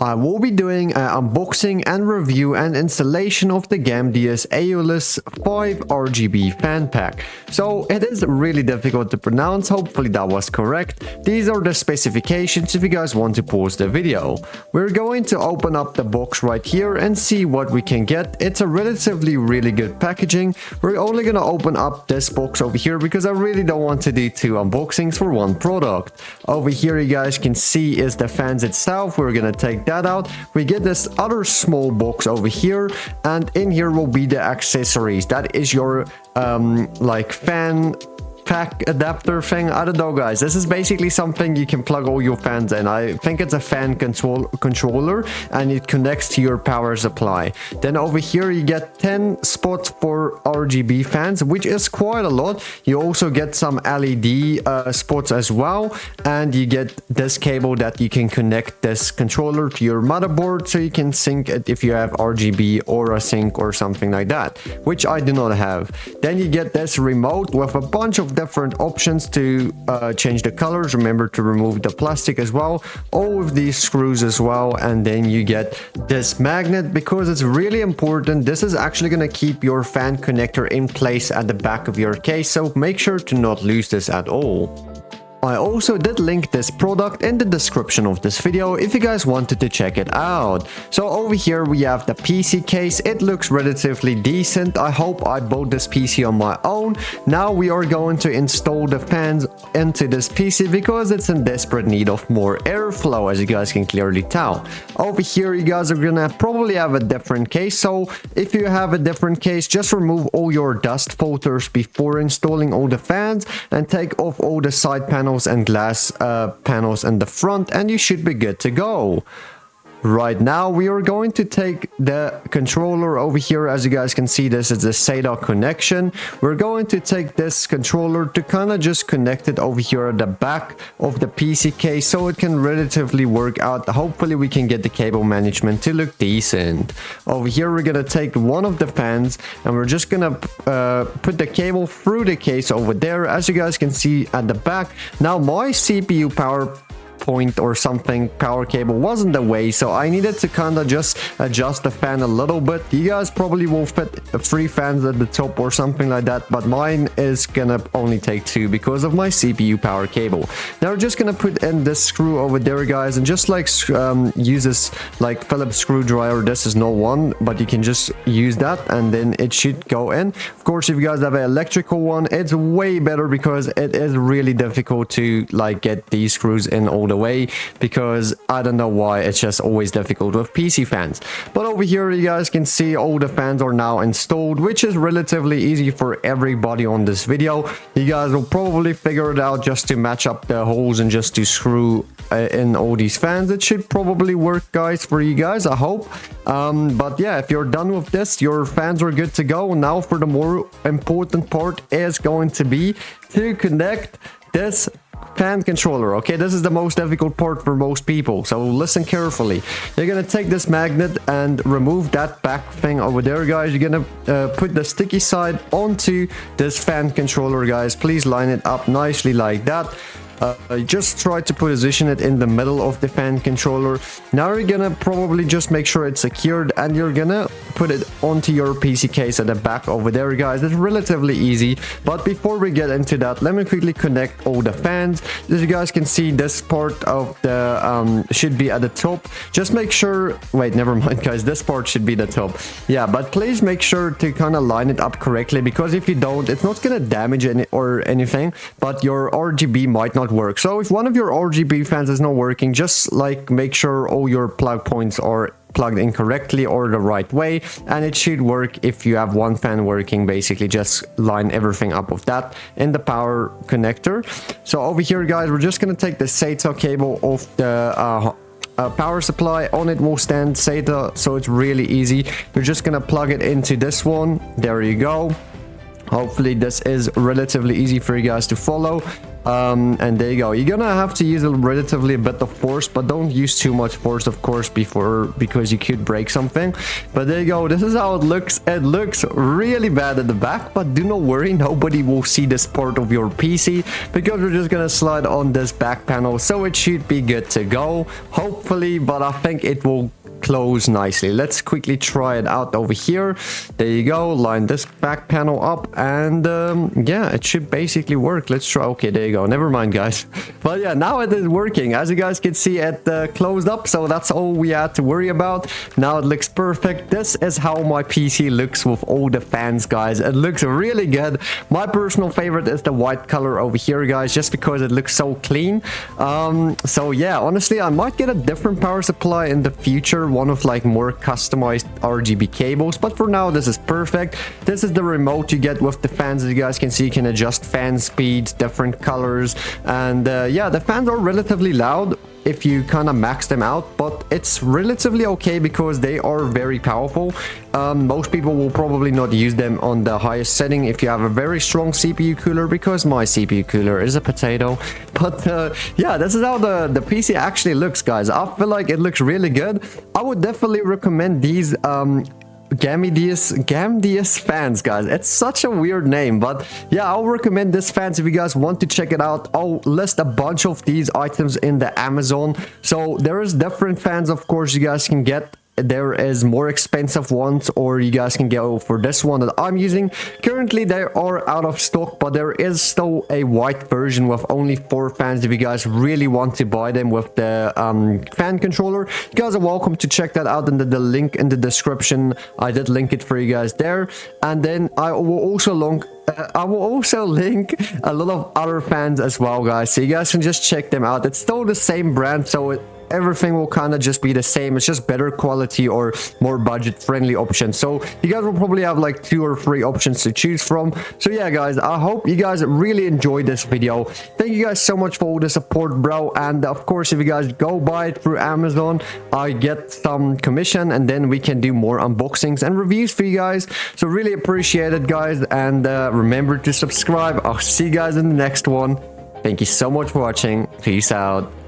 I will be doing an unboxing and review and installation of the Gamdias M2 5 RGB fan pack. So it is really difficult to pronounce, hopefully that was correct. These are the specifications if you guys want to pause the video. We're going to open up the box right here and see what we can get. It's a relatively really good packaging. We're only gonna open up this box over here because I really don't want to do two unboxings for one product. Over here you guys can see is the fans itself. We're gonna take that out. We get this other small box over here, and in here will be the accessories. That is your like fan pack adapter thing. I don't know guys, this is basically something you can plug all your fans in. I think it's a fan controller and it connects to your power supply. Then over here you get 10 spots for RGB fans, which is quite a lot. You also get some LED spots as well, and you get this cable that you can connect this controller to your motherboard so you can sync it if you have RGB or a sync or something like that, which I do not have. Then you get this remote with a bunch of different options to change the colors. Remember to remove the plastic as well, all of these screws as well, and then you get this magnet because it's really important. This is actually going to keep your fan connector in place at the back of your case, so make sure to not lose this at all. I also did link this product in the description of this video if you guys wanted to check it out. So over here we have the PC case. It looks relatively decent. I hope I bought this PC on my own. Now we are going to install the fans into this PC because it's in desperate need of more airflow, as you guys can clearly tell. Over here you guys are gonna probably have a different case, so if you have a different case, just remove all your dust filters before installing all the fans and take off all the side panels and glass panels in the front, and you should be good to go. Right now we are going to take the controller over here. As you guys can see, this is the SATA connection. We're going to take this controller to kind of just connect it over here at the back of the PC case so it can relatively work out. Hopefully we can get the cable management to look decent. Over here we're gonna take one of the fans and we're just gonna put the cable through the case over there, as you guys can see at the back. Now my CPU power point or something power cable wasn't the way, so I needed to kind of just adjust the fan a little bit. You guys probably will fit 3 fans at the top or something like that, but mine is gonna only take 2 because of my CPU power cable. Now we're just gonna put in this screw over there guys, and just like use this like Phillips screwdriver. This is no one, but you can just use that and then it should go in. Of course if you guys have an electrical one, it's way better because it is really difficult to like get these screws in all the way, because I don't know why, it's just always difficult with PC fans. But over here you guys can see all the fans are now installed, which is relatively easy for everybody on this video. You guys will probably figure it out just to match up the holes and just to screw in all these fans. It should probably work guys for you guys, I hope. But yeah, if you're done with this, your fans are good to go. Now for the more important part is going to be to connect this fan controller. Okay, this is the most difficult part for most people, so listen carefully. You're gonna take this magnet and remove that back thing over there guys. You're gonna put the sticky side onto this fan controller guys. Please line it up nicely like that. Just try to position it in the middle of the fan controller. Now you're gonna probably just make sure it's secured, and you're gonna put it onto your PC case at the back over there guys. It's relatively easy, but before we get into that, let me quickly connect all the fans. As you guys can see, this part of the should be at the top. Just make sure, wait, never mind guys, this part should be the top. Yeah, but please make sure to kind of line it up correctly, because if you don't, it's not gonna damage anything, but your RGB might not work. So if one of your RGB fans is not working, just like make sure all your plug points are plugged in correctly or the right way, and it should work. If you have one fan working, basically just line everything up with that in the power connector. So over here guys, we're just gonna take the SATA cable off the power supply. On it will stand SATA, so it's really easy. We're just gonna plug it into this one. There you go. Hopefully this is relatively easy for you guys to follow. And there you go. You're gonna have to use a relatively bit of force, but don't use too much force, of course, because you could break something. But there you go. This is how it looks. It looks really bad at the back, but do not worry, nobody will see this part of your PC because we're just gonna slide on this back panel, so it should be good to go, hopefully. But I think it will close nicely. Let's quickly try it out over here. There you go. Line this back panel up, and yeah, it should basically work. Let's try. Okay, there you go. Never mind, guys. But yeah, now it is working. As you guys can see, it closed up, so that's all we had to worry about. Now it looks perfect. This is how my PC looks with all the fans, guys. It looks really good. My personal favorite is the white color over here, guys, just because it looks so clean. So yeah, honestly, I might get a different power supply in the future, one of like more customized RGB cables, but for now this is perfect. This is the remote you get with the fans. As you guys can see, you can adjust fan speeds, different colors, and yeah, the fans are relatively loud if you kind of max them out, but it's relatively okay because they are very powerful. Most people will probably not use them on the highest setting if you have a very strong CPU cooler, because my CPU cooler is a potato. But yeah, this is how the PC actually looks, guys. I feel like it looks really good. I would definitely recommend these Gamdias Fans, guys. It's such a weird name, but yeah, I'll recommend this fans if you guys want to check it out. I'll list a bunch of these items in the Amazon. So there is different fans, of course, you guys can get. There is more expensive ones, or you guys can go for this one that I'm using. Currently they are out of stock, but there is still a white version with only 4 fans if you guys really want to buy them with the fan controller. You guys are welcome to check that out in the link in the description. I did link it for you guys there, and then I will also link a lot of other fans as well, guys, so you guys can just check them out. It's still the same brand, so everything will kind of just be the same. It's just better quality or more budget friendly options, so you guys will probably have like 2 or 3 options to choose from. So yeah, guys, I hope you guys really enjoyed this video. Thank you guys so much for all the support, bro, and of course if you guys go buy it through Amazon, I get some commission, and then we can do more unboxings and reviews for you guys. So really appreciate it, guys, and remember to subscribe. I'll see you guys in the next one. Thank you so much for watching. Peace out.